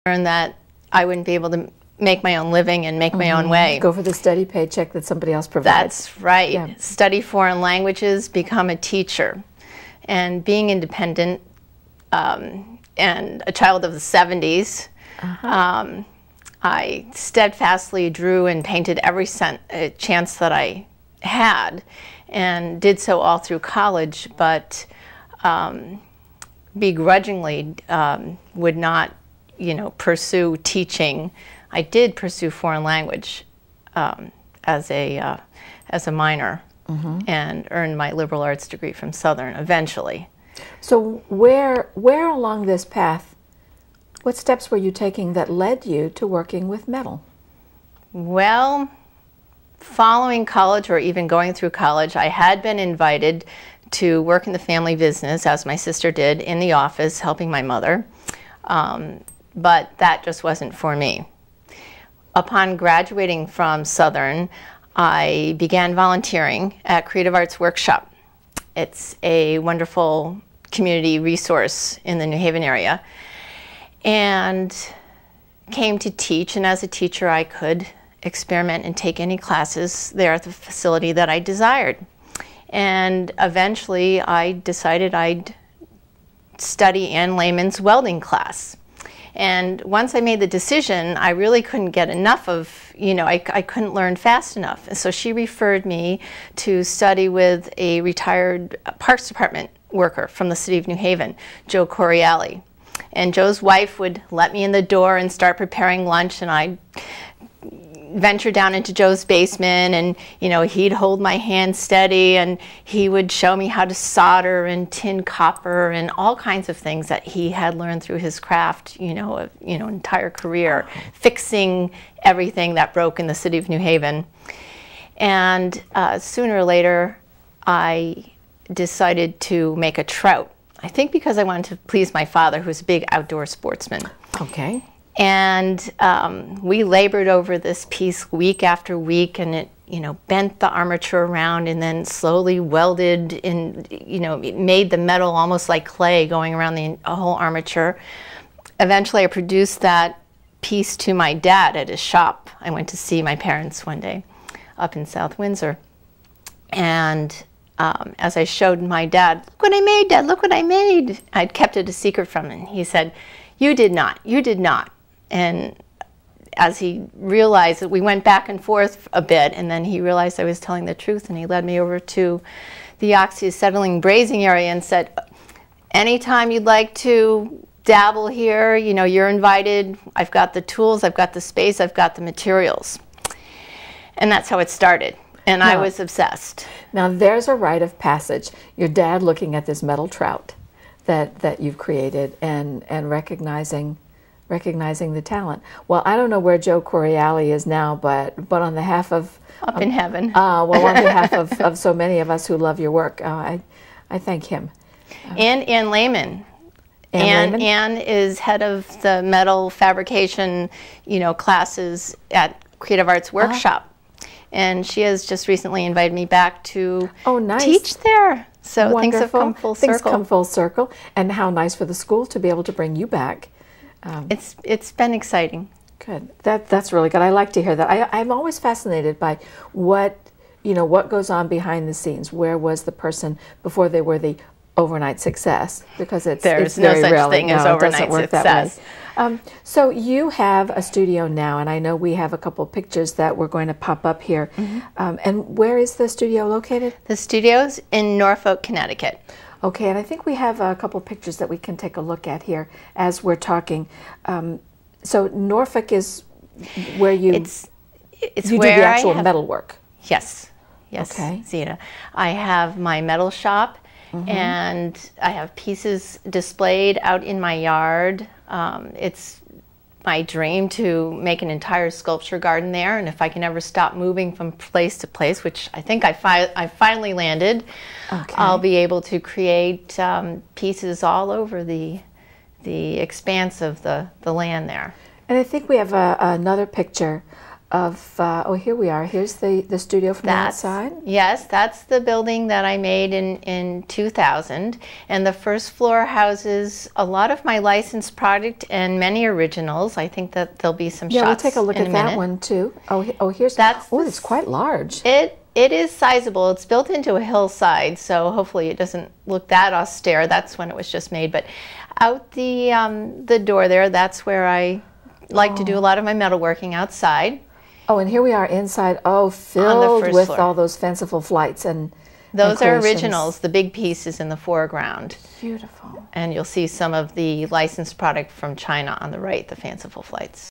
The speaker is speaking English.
learned that I wouldn't be able to make my own living and make my own way. Go for the steady paycheck that somebody else provides. That's right. Yeah. Study foreign languages, become a teacher. And being independent and a child of the 70s, I steadfastly drew and painted every chance that I had, and did so all through college, but begrudgingly would not, pursue teaching. I did pursue foreign language as a minor, and earned my liberal arts degree from Southern eventually. So where along this path, what steps were you taking that led you to working with metal? Well, following college, or even going through college, I had been invited to work in the family business, as my sister did, in the office, helping my mother. But that just wasn't for me. Upon graduating from Southern, I began volunteering at Creative Arts Workshop. It's a wonderful community resource in the New Haven area, and came to teach. And as a teacher, I could experiment and take any classes there at the facility that I desired. And eventually I decided I'd study Ann Lehman's welding class. And once I made the decision, I really couldn't get enough of, I couldn't learn fast enough. And so she referred me to study with a retired Parks Department worker from the city of New Haven, Joe Coriali. And Joe's wife would let me in the door and start preparing lunch, and I'd venture down into Joe's basement, and he'd hold my hand steady, and he would show me how to solder and tin copper and all kinds of things that he had learned through his craft, entire career, fixing everything that broke in the city of New Haven. And sooner or later, I decided to make a trout. I think because I wanted to please my father, who's a big outdoor sportsman. Okay. And we labored over this piece week after week, and it, bent the armature around and then slowly welded in, it made the metal almost like clay going around the whole armature. Eventually I produced that piece to my dad at his shop. I went to see my parents one day up in South Windsor. And as I showed my dad, "Look what I made, Dad, look what I made." I'd kept it a secret from him. He said, you did not. And as he realized that, we went back and forth a bit, and then he realized I was telling the truth, and he led me over to the oxy-acetylene brazing area and said, "Anytime you'd like to dabble here, you're invited. I've got the tools, I've got the space, I've got the materials." And that's how it started. And I was obsessed. Now there's a rite of passage. Your dad looking at this metal trout that you've created and recognizing the talent. Well, I don't know where Joe Coriali is now, but on behalf of up in heaven. On behalf of so many of us who love your work, I thank him. And Ann Lehman. Ann is head of the metal fabrication, classes at Creative Arts Workshop. And she has just recently invited me back to teach there. So wonderful. Things have come full circle. Things come full circle. And how nice for the school to be able to bring you back. It's been exciting. Good. That's really good. I like to hear that. I'm always fascinated by what goes on behind the scenes. Where was the person before they were the overnight success? Because there's no such thing as overnight success. So you have a studio now, and I know we have a couple of pictures that we're going to pop up here. And where is the studio located? The studio's in Norfolk, Connecticut. Okay, and I think we have a couple of pictures that we can take a look at here as we're talking. So Norfolk is where you do the actual metal work. Yes, okay. Zita. I have my metal shop, and I have pieces displayed out in my yard. It's my dream to make an entire sculpture garden there, and if I can ever stop moving from place to place, which I think I finally landed, I'll be able to create pieces all over the expanse of the land there. And I think we have another picture oh, here we are. Here's the studio from the outside. Yes, that's the building that I made in 2000. And the first floor houses a lot of my licensed product and many originals. I think that there'll be some shots. Yeah, we'll take a look at that one too. Oh, here's it's quite large. It is sizable. It's built into a hillside, so hopefully it doesn't look that austere. That's when it was just made. But out the door there, that's where I like to do a lot of my metalworking outside. Oh, and here we are inside, filled with all those fanciful flights and those are originals, the big pieces in the foreground. Beautiful. And you'll see some of the licensed product from China on the right, the fanciful flights.